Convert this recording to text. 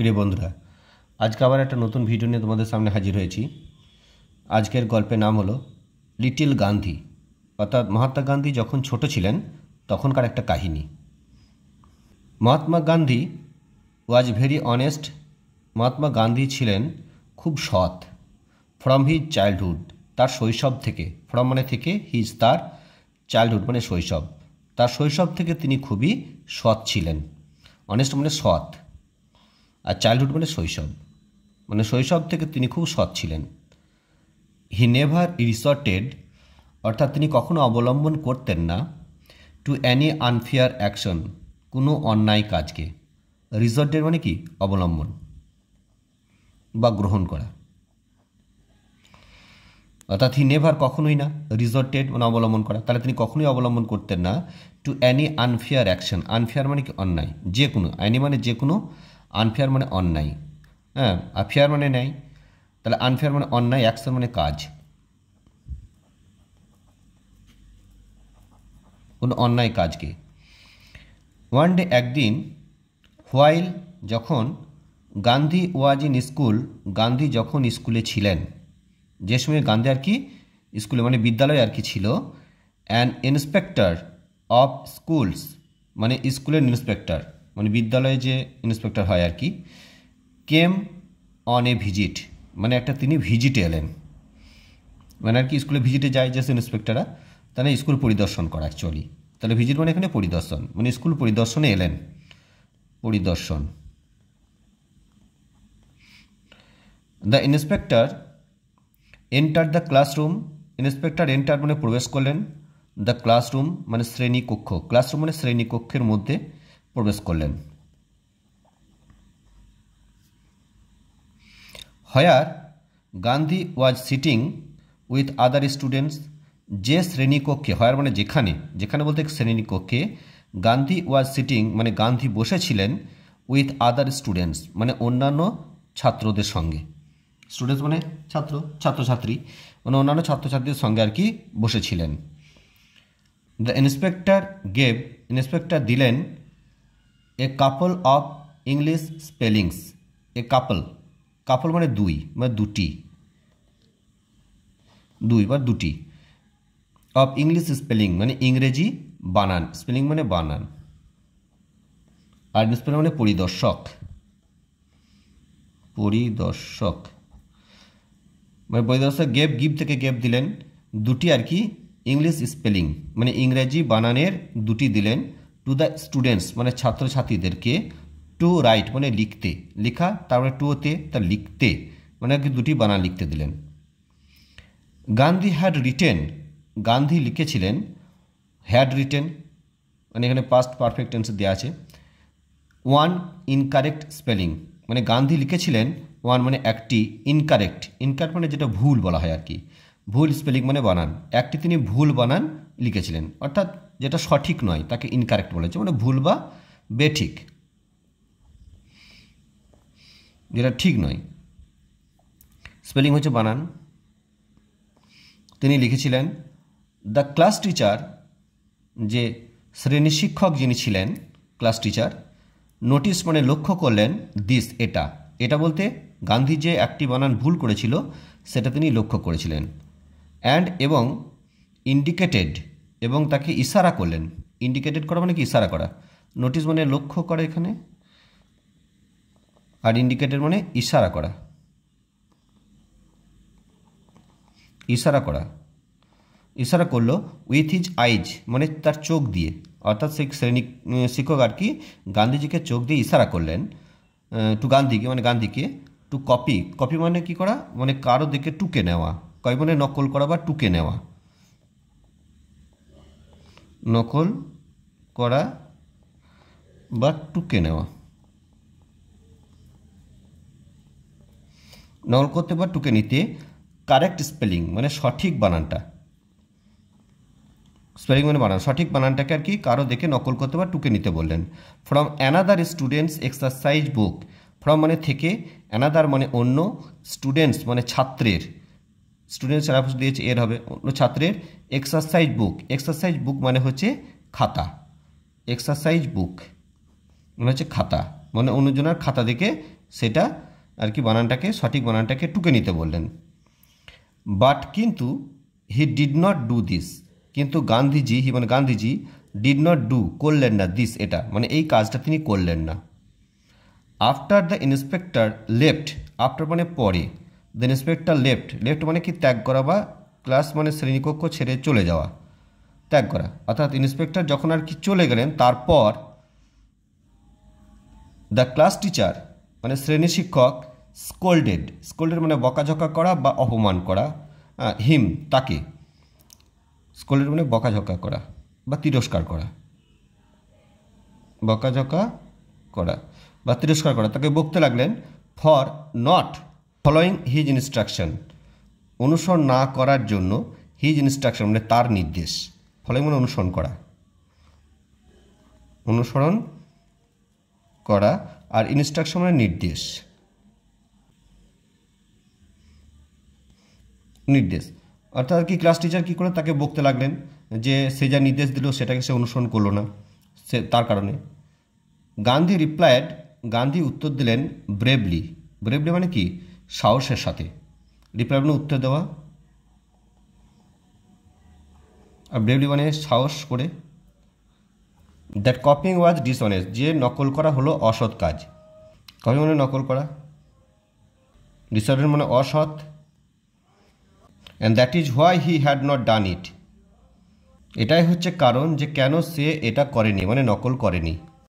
প্রিয় বন্ধুরা, আজকে আবার একটা নতুন ভিডিও নিয়ে তোমাদের সামনে হাজির হয়েছি। আজকের গল্পের নাম হলো লিটল গান্ধী, অর্থাৎ মহাত্মা গান্ধী যখন ছোট ছিলেন তখনকার একটা কাহিনী। Mahatma Gandhi was very honest. Mahatma Gandhi ছিলেন খুব সৎ। ফ্রম হিজ চাইল্ডহুড, তার শৈশব থেকে, ফ্রম মানে থেকে, হিজ তার, চাইল্ডহুড মানে শৈশব, তার শৈশব থেকে তিনি খুবই সৎ ছিলেন। অনেস্ট মানে সৎ, আর চাইল্ডহুড মানে শৈশব, মানে শৈশব থেকে তিনি খুব সৎ ছিলেন। হি নেভার রিসর্টেড, অর্থাৎ তিনি কখনো অবলম্বন করতেন না, টু অ্যানি আনফেয়ার অ্যাকশন, কোনো অন্যায় কাজকে। রিসর্টেড মানে কি? অবলম্বন বা গ্রহণ করা। অর্থাৎ হি নেভার কখনোই না, রিসর্টেড মানে অবলম্বন করা, তাহলে তিনি কখনোই অবলম্বন করতেন না to any unfair action. Unfair মানে কি? অন্যায়, যে কোনো, অ্যানি মানে যে কোনো, আনফেয়ার মানে অন্যায়, হ্যাঁ, আর ফেয়ার মানে ন্যায়, তাহলে আনফেয়ার মানে অন্যায়, অ্যাকশন মানে কাজ, কোনো অন্যায় কাজকে। ওয়ান ডে, একদিন, হোয়াইল যখন, Gandhi was in school, Gandhi যখন স্কুলে ছিলেন, যে সময় গান্ধী আর কি স্কুলে মানে বিদ্যালয়ে আর কি ছিল, অ্যান ইন্সপেক্টর অফ স্কুলস মানে স্কুলের ইন্সপেক্টর, মানে বিদ্যালয়ে যে ইন্সপেক্টর হয় আর কি, কেম অন এ ভিজিট, মানে একটা তিনি ভিজিটে এলেন, মানে আর কি স্কুলে ভিজিটে যায় যে ইন্সপেক্টররা, তাহলে স্কুল পরিদর্শন করা অ্যাকচুয়ালি, তাহলে ভিজিট মানে এখানে পরিদর্শন, মানে স্কুল পরিদর্শনে এলেন, পরিদর্শন। The inspector enter the classroom, inspector enter মানে প্রবেশ করলেন, দ্য ক্লাসরুম মানে শ্রেণীকক্ষ, ক্লাসরুম মানে শ্রেণীকক্ষের মধ্যে প্রবেশ করলেন। Where Gandhi was sitting with other students, যে শ্রেণীকক্ষে, হোয়ার মানে যেখানে, যেখানে বলতে শ্রেণীকক্ষে, গান্ধী ওয়াজ সিটিং মানে গান্ধী বসেছিলেন, উইথ আদার স্টুডেন্টস মানে অন্যান্য ছাত্রদের সঙ্গে, স্টুডেন্টস মানে ছাত্র, ছাত্রছাত্রী, মানে অন্যান্য ছাত্রছাত্রীদের সঙ্গে আর কি বসেছিলেন। দ্য ইন্সপেক্টর গেভ, ইন্সপেক্টর দিলেন, এ কাপল অফ ইংলিশ স্পেলিংস, এ কাপল, কাপল মানে দুই বা দুটি, দুই বা দুটি, অফ ইংলিশ স্পেলিং মানে ইংরেজি বানান, স্পেলিং মানে বানান, আর স্পেলিং মানে পরিদর্শক, পরিদর্শক মানে পরিদর্শক। গেভ, গিভ থেকে গেভ দিলেন, দুটি আর কি ইংলিশ স্পেলিং মানে ইংরেজি বানানের দুটি দিলেন, টু দ্য স্টুডেন্টস মানে ছাত্রছাত্রীদেরকে, টু রাইট মানে লিখতে, লেখা, তারপরে টুতে তার লিখতে মানে আর কি দুটি বানান লিখতে দিলেন। গান্ধী হ্যাড রিটেন, গান্ধী লিখেছিলেন, হ্যাড রিটেন মানে এখানে পাস্ট পারফেক্ট টেন্স দেওয়া আছে, ওয়ান ইনকারেক্ট স্পেলিং মানে গান্ধী লিখেছিলেন, ওয়ান মানে একটি, ইনকারেক্ট, ইনকারেক্ট মানে যেটা ভুল বলা হয় আর কি, ভুল স্পেলিং মানে বানান, একটি তিনি ভুল বানান লিখেছিলেন, অর্থাৎ যেটা সঠিক নয় তাকে ইনকারেক্ট বলেছে, মানে ভুল বা বেঠিক, যেটা ঠিক নয়, স্পেলিং হচ্ছে বানান, তিনি লিখেছিলেন। দ্য ক্লাস টিচার, যে শ্রেণী শিক্ষক যিনি ছিলেন, ক্লাস টিচার, নোটিস মানে লক্ষ্য করলেন, দিস এটা, এটা বলতে গান্ধী যে একটি বানান ভুল করেছিল সেটা তিনি লক্ষ্য করেছিলেন, অ্যান্ড এবং ইন্ডিকেটেড এবং তাকে ইশারা করলেন, ইন্ডিকেটেড করা মানে কি ইশারা করা, নোটিস মানে লক্ষ্য করা এখানে, আর ইন্ডিকেটেড মানে ইশারা করা, ইশারা করা, ইশারা করলো, উইথ হিজ আইজ মানে তার চোখ দিয়ে, অর্থাৎ সেই শ্রেণী শিক্ষক আর কি গান্ধীজিকে চোখ দিয়ে ইশারা করলেন, টু গান্ধীকে মানে গান্ধীকে, টু কপি, কপি মানে কি করা, মানে কারো দিকে টুকে নেওয়া, কপি মানে নকল করা বা টুকে নেওয়া, নকল করা বা টুকে নেওয়া, নকল করতে বা টুকে নিতে, কারেক্ট স্পেলিং মানে সঠিক বানানটা, স্পেলিং মানে বানান, সঠিক বানানটাকে আর কি কারো দেখে নকল করতে বা টুকে নিতে বললেন। From another students exercise book, from মানে থেকে, অ্যানাদার মানে অন্য, স্টুডেন্টস মানে ছাত্রের, স্টুডেন্টস দিয়েছে এর হবে অন্য ছাত্রের, এক্সারসাইজ বুক, এক্সারসাইজ বুক মানে হচ্ছে খাতা, এক্সারসাইজ বুক মানে হচ্ছে খাতা, মানে অন্যজনের খাতা দেখে সেটা আর কি বানানটাকে, সঠিক বানানটাকে টুকে নিতে বললেন। বাট কিন্তু he did not do this, কিন্তু গান্ধীজি মানে গান্ধীজি ডিড নট ডু করলেন না দিস, এটা মানে এই কাজটা তিনি করলেন না। After the inspector left, after মানে পরে, দ্য ইন্সপেক্টর লেফট, লেফট মানে কি ত্যাগ করা বা ক্লাস মানে শ্রেণীকক্ষ ছেড়ে চলে যাওয়া, ত্যাগ করা, অর্থাৎ ইন্সপেক্টর যখন আর কি চলে গেলেন তারপর দ্য ক্লাস টিচার মানে শ্রেণী শিক্ষক স্কোল্ডেড, স্কোল্ডেড মানে বকাঝকা করা বা অপমান করা, হিম তাকে, স্কোল্ডেড মানে বকাঝকা করা বা তিরস্কার করা, বকাঝকা করা বা তিরস্কার করা, তাকে বকতে লাগলেন for not following his instruction, অনুসরণ না করার জন্য, হিজ ইনস্ট্রাকশন মানে তার নির্দেশ, ফলোয়িং মানে অনুসরণ করা, অনুসরণ করা, আর ইনস্ট্রাকশন মানে নির্দেশ, নির্দেশ অর্থাৎ কি ক্লাস টিচার কী করে তাকে বকতে লাগলেন যে সে যা নির্দেশ দিল সেটাকে সে অনুসরণ করলো না, সে তার কারণে। গান্ধী রিপ্লাইড, গান্ধী উত্তর দিলেন ব্রেভলি, ব্রেভলি মানে কি সাহসের সাথে, রিপ্লাই মানে উত্তর দেওয়া, আর ব্রেভলি মানে সাহস করে। দ্যাট কপিং ওয়াজ ডিসঅনেস্ট, যে নকল করা হলো অসৎ কাজ, কপিং মানে নকল করা, ডিসঅনেস্ট মানে অসৎ, and that is why he had not done it, এটাই হচ্ছে কারণ যে কেন সে এটা করেনি মানে নকল করেনি।